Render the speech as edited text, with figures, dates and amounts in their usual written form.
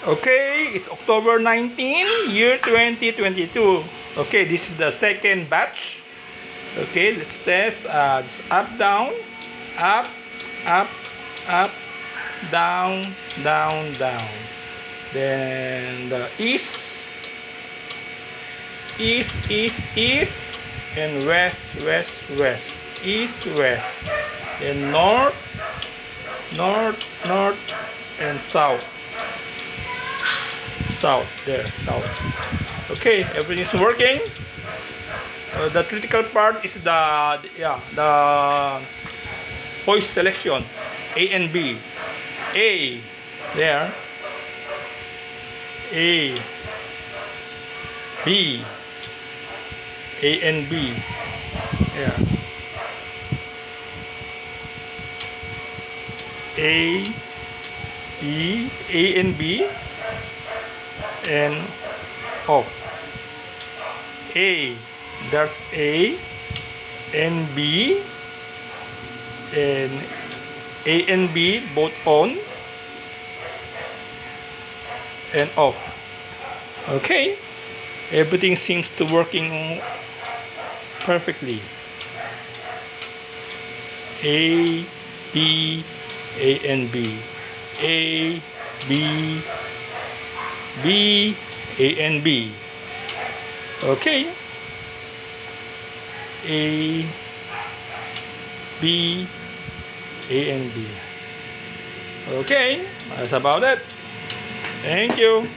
Okay, it's October 19, year 2022. Okay, this is the second batch. Okay, let's test. Just up, down, up, up, up, down, down, down. Then the east, east, east, east, and west, west, west. East, west. Then north, north, north, and south. South, there, south. Okay, everything's working. The critical part is the voice selection, A and B. A, there. A, B, A and B, there. A, B, A and B, and off. A, that's A, and B, and A and B both on and off. Okay, everything seems to working perfectly. A, B, A and B, A, B, B, A and B. Okay. A, B, A and B. Okay, that's about it. Thank you.